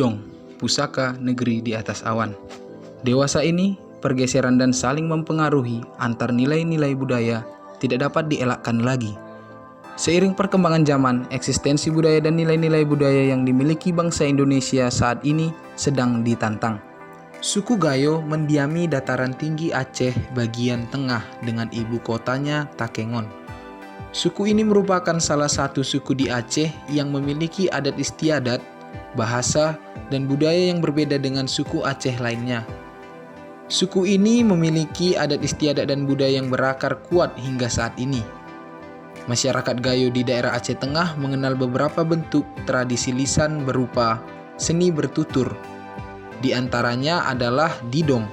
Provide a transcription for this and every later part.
Didong, pusaka negeri di atas awan. Dewasa ini, pergeseran dan saling mempengaruhi antar nilai-nilai budaya tidak dapat dielakkan lagi. Seiring perkembangan zaman, eksistensi budaya dan nilai-nilai budaya yang dimiliki bangsa Indonesia saat ini sedang ditantang. Suku Gayo mendiami dataran tinggi Aceh bagian tengah dengan ibu kotanya Takengon. Suku ini merupakan salah satu suku di Aceh yang memiliki adat istiadat, bahasa, dan budaya yang berbeda dengan suku Aceh lainnya. Suku ini memiliki adat istiadat dan budaya yang berakar kuat hingga saat ini. Masyarakat Gayo di daerah Aceh Tengah mengenal beberapa bentuk tradisi lisan berupa seni bertutur. Di antaranya adalah Didong.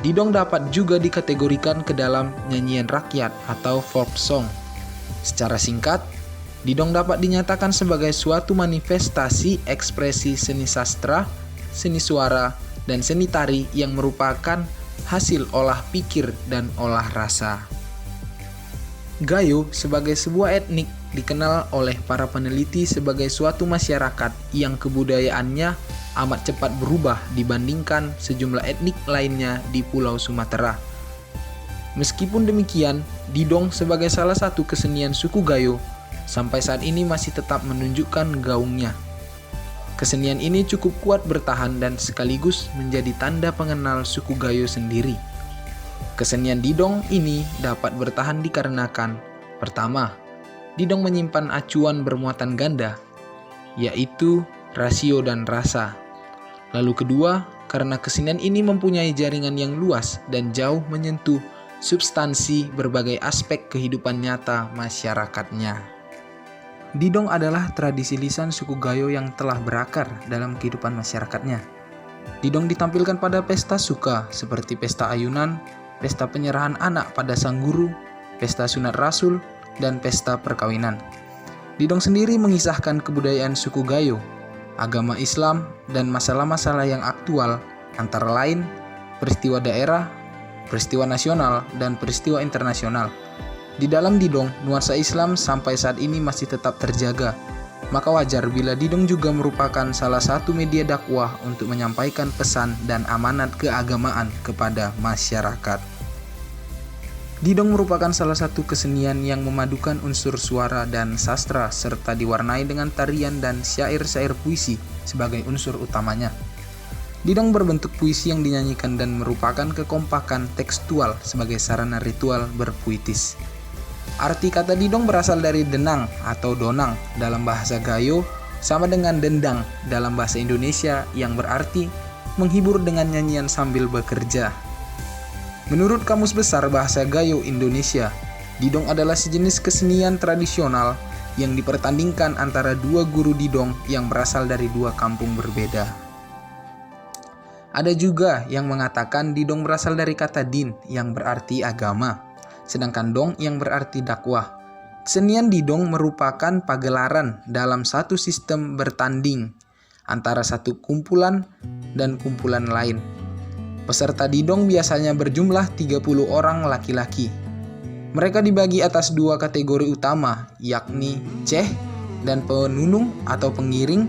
Didong dapat juga dikategorikan ke dalam nyanyian rakyat atau folk song. Secara singkat, Didong dapat dinyatakan sebagai suatu manifestasi ekspresi seni sastra, seni suara, dan seni tari yang merupakan hasil olah pikir dan olah rasa. Gayo sebagai sebuah etnik dikenal oleh para peneliti sebagai suatu masyarakat yang kebudayaannya amat cepat berubah dibandingkan sejumlah etnik lainnya di Pulau Sumatera. Meskipun demikian, Didong sebagai salah satu kesenian suku Gayo sampai saat ini masih tetap menunjukkan gaungnya. Kesenian ini cukup kuat bertahan dan sekaligus menjadi tanda pengenal suku Gayo sendiri. Kesenian Didong ini dapat bertahan dikarenakan: pertama, Didong menyimpan acuan bermuatan ganda, yaitu rasio dan rasa. Lalu kedua, karena kesenian ini mempunyai jaringan yang luas dan jauh menyentuh substansi berbagai aspek kehidupan nyata masyarakatnya. Didong adalah tradisi lisan suku Gayo yang telah berakar dalam kehidupan masyarakatnya. Didong ditampilkan pada pesta suka seperti pesta ayunan, pesta penyerahan anak pada sang guru, pesta sunat rasul, dan pesta perkawinan. Didong sendiri mengisahkan kebudayaan suku Gayo, agama Islam, dan masalah-masalah yang aktual, antara lain peristiwa daerah, peristiwa nasional, dan peristiwa internasional. Di dalam Didong, nuansa Islam sampai saat ini masih tetap terjaga. Maka wajar bila Didong juga merupakan salah satu media dakwah untuk menyampaikan pesan dan amanat keagamaan kepada masyarakat. Didong merupakan salah satu kesenian yang memadukan unsur suara dan sastra serta diwarnai dengan tarian dan syair-syair puisi sebagai unsur utamanya. Didong berbentuk puisi yang dinyanyikan dan merupakan kekompakan tekstual sebagai sarana ritual berpuitis. Arti kata Didong berasal dari denang atau donang dalam bahasa Gayo sama dengan dendang dalam bahasa Indonesia yang berarti menghibur dengan nyanyian sambil bekerja. Menurut Kamus Besar Bahasa Gayo Indonesia, Didong adalah sejenis kesenian tradisional yang dipertandingkan antara dua guru Didong yang berasal dari dua kampung berbeda. Ada juga yang mengatakan Didong berasal dari kata din yang berarti agama, sedangkan dong yang berarti dakwah. Kesenian Didong merupakan pagelaran dalam satu sistem bertanding antara satu kumpulan dan kumpulan lain. Peserta Didong biasanya berjumlah 30 orang laki-laki. Mereka dibagi atas dua kategori utama, yakni ceh dan penunung atau pengiring.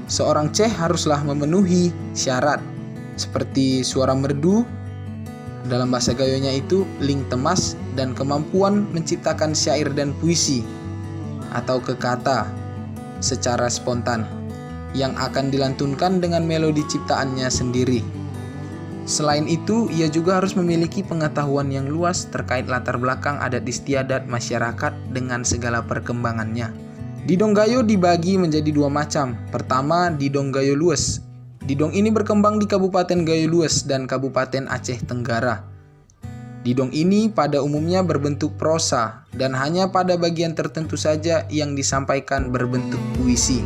Seorang ceh haruslah memenuhi syarat seperti suara merdu, dalam bahasa Gayonya itu ling temas, dan kemampuan menciptakan syair dan puisi atau kekata secara spontan yang akan dilantunkan dengan melodi ciptaannya sendiri. Selain itu, ia juga harus memiliki pengetahuan yang luas terkait latar belakang adat istiadat masyarakat dengan segala perkembangannya. Didong Gayo dibagi menjadi dua macam. Pertama, Didong Gayo Lues. Didong ini berkembang di Kabupaten Gayo Lues dan Kabupaten Aceh Tenggara. Didong ini pada umumnya berbentuk prosa dan hanya pada bagian tertentu saja yang disampaikan berbentuk puisi,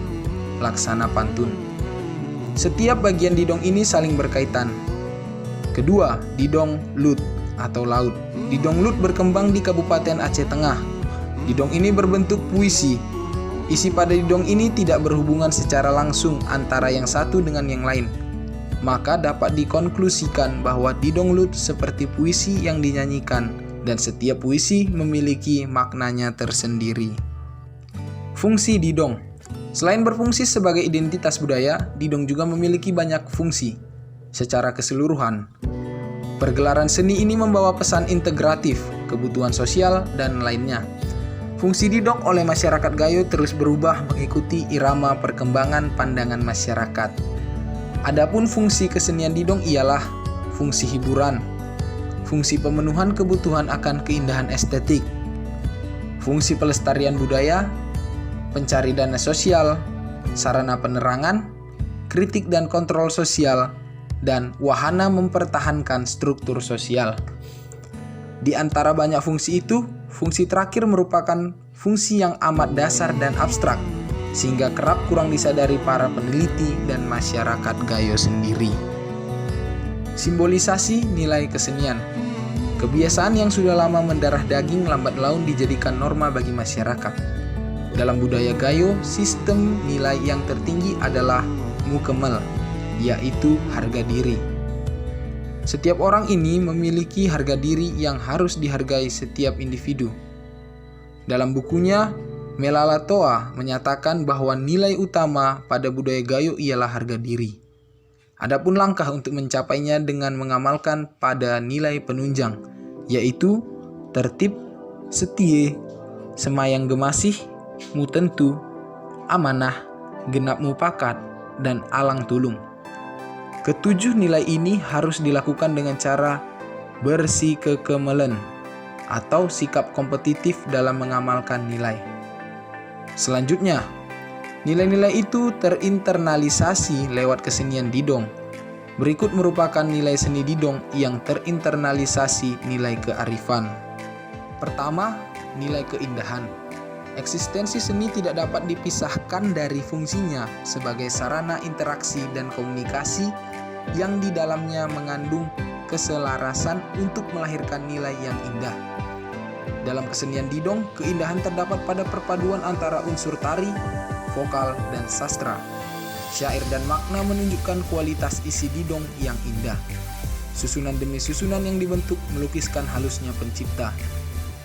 laksana pantun. Setiap bagian Didong ini saling berkaitan. Kedua, Didong Lut atau laut. Didong Lut berkembang di Kabupaten Aceh Tengah. Didong ini berbentuk puisi. Isi pada Didong ini tidak berhubungan secara langsung antara yang satu dengan yang lain. Maka dapat dikonklusikan bahwa Didong Lut seperti puisi yang dinyanyikan dan setiap puisi memiliki maknanya tersendiri. Fungsi Didong. Selain berfungsi sebagai identitas budaya, didong juga memiliki banyak fungsi. Secara keseluruhan, pergelaran seni ini membawa pesan integratif, kebutuhan sosial, dan lainnya. Fungsi didong oleh masyarakat Gayo terus berubah mengikuti irama perkembangan pandangan masyarakat. Adapun fungsi kesenian didong ialah fungsi hiburan, fungsi pemenuhan kebutuhan akan keindahan estetik, fungsi pelestarian budaya, pencari dana sosial, sarana penerangan, kritik dan kontrol sosial, dan wahana mempertahankan struktur sosial. Di antara banyak fungsi itu, fungsi terakhir merupakan fungsi yang amat dasar dan abstrak, sehingga kerap kurang disadari para peneliti dan masyarakat Gayo sendiri. Simbolisasi nilai kesenian. Kebiasaan yang sudah lama mendarah daging lambat laun dijadikan norma bagi masyarakat. Dalam budaya Gayo, sistem nilai yang tertinggi adalah mukemel, yaitu harga diri. Setiap orang ini memiliki harga diri yang harus dihargai setiap individu. Dalam bukunya, Melala Toa menyatakan bahwa nilai utama pada budaya Gayo ialah harga diri. Adapun langkah untuk mencapainya dengan mengamalkan pada nilai penunjang, yaitu tertib, setie, semayang gemasih, mutentu, amanah, genap mupakat, dan alang tulung. Ketujuh nilai ini harus dilakukan dengan cara bersikekemelan atau sikap kompetitif dalam mengamalkan nilai. Selanjutnya, nilai-nilai itu terinternalisasi lewat kesenian didong. Berikut merupakan nilai seni didong yang terinternalisasi nilai kearifan. Pertama, nilai keindahan. Eksistensi seni tidak dapat dipisahkan dari fungsinya sebagai sarana interaksi dan komunikasi yang di dalamnya mengandung keselarasan untuk melahirkan nilai yang indah. Dalam kesenian didong, keindahan terdapat pada perpaduan antara unsur tari, vokal, dan sastra. Syair dan makna menunjukkan kualitas isi didong yang indah. Susunan demi susunan yang dibentuk melukiskan halusnya pencipta.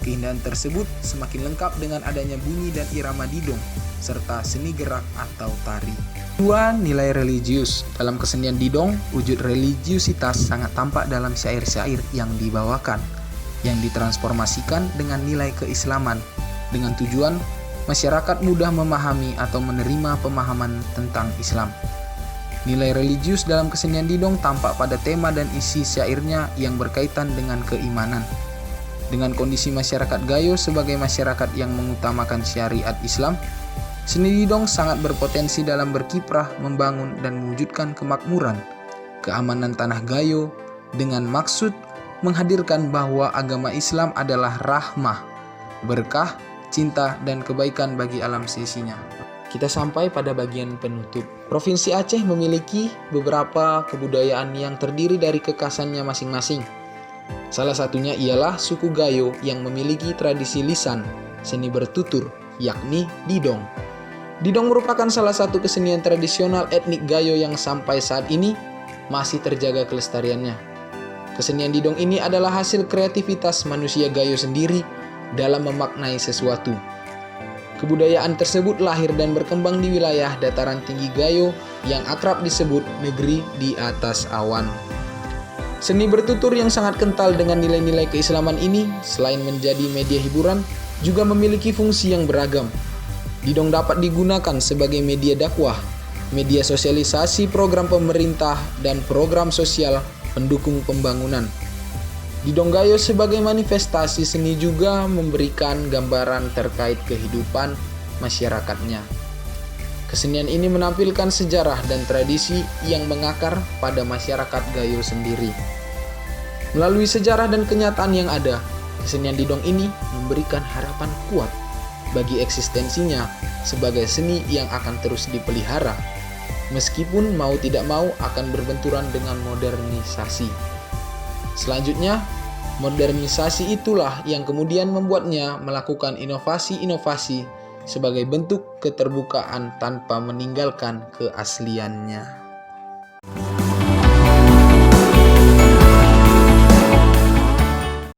Keindahan tersebut semakin lengkap dengan adanya bunyi dan irama didong, serta seni gerak atau tari. Dua, nilai religius. Dalam kesenian didong, wujud religiusitas sangat tampak dalam syair-syair yang dibawakan, yang ditransformasikan dengan nilai keislaman, dengan tujuan masyarakat mudah memahami atau menerima pemahaman tentang Islam. Nilai religius dalam kesenian didong tampak pada tema dan isi syairnya yang berkaitan dengan keimanan. Dengan kondisi masyarakat Gayo sebagai masyarakat yang mengutamakan syariat Islam, seni didong sangat berpotensi dalam berkiprah membangun dan mewujudkan kemakmuran, keamanan tanah Gayo dengan maksud menghadirkan bahwa agama Islam adalah rahmah, berkah, cinta, dan kebaikan bagi alam seisinya. Kita sampai pada bagian penutup. Provinsi Aceh memiliki beberapa kebudayaan yang terdiri dari kekhasannya masing-masing. Salah satunya ialah suku Gayo yang memiliki tradisi lisan, seni bertutur, yakni didong. Didong merupakan salah satu kesenian tradisional etnik Gayo yang sampai saat ini masih terjaga kelestariannya. Kesenian didong ini adalah hasil kreativitas manusia Gayo sendiri dalam memaknai sesuatu. Kebudayaan tersebut lahir dan berkembang di wilayah dataran tinggi Gayo yang akrab disebut negeri di atas awan. Seni bertutur yang sangat kental dengan nilai-nilai keislaman ini, selain menjadi media hiburan, juga memiliki fungsi yang beragam. Didong dapat digunakan sebagai media dakwah, media sosialisasi program pemerintah, dan program sosial pendukung pembangunan. Didong Gayo sebagai manifestasi seni juga memberikan gambaran terkait kehidupan masyarakatnya. Kesenian ini menampilkan sejarah dan tradisi yang mengakar pada masyarakat Gayo sendiri. Melalui sejarah dan kenyataan yang ada, kesenian didong ini memberikan harapan kuat bagi eksistensinya sebagai seni yang akan terus dipelihara, meskipun mau tidak mau akan berbenturan dengan modernisasi. Selanjutnya, modernisasi itulah yang kemudian membuatnya melakukan inovasi-inovasi sebagai bentuk keterbukaan tanpa meninggalkan keasliannya.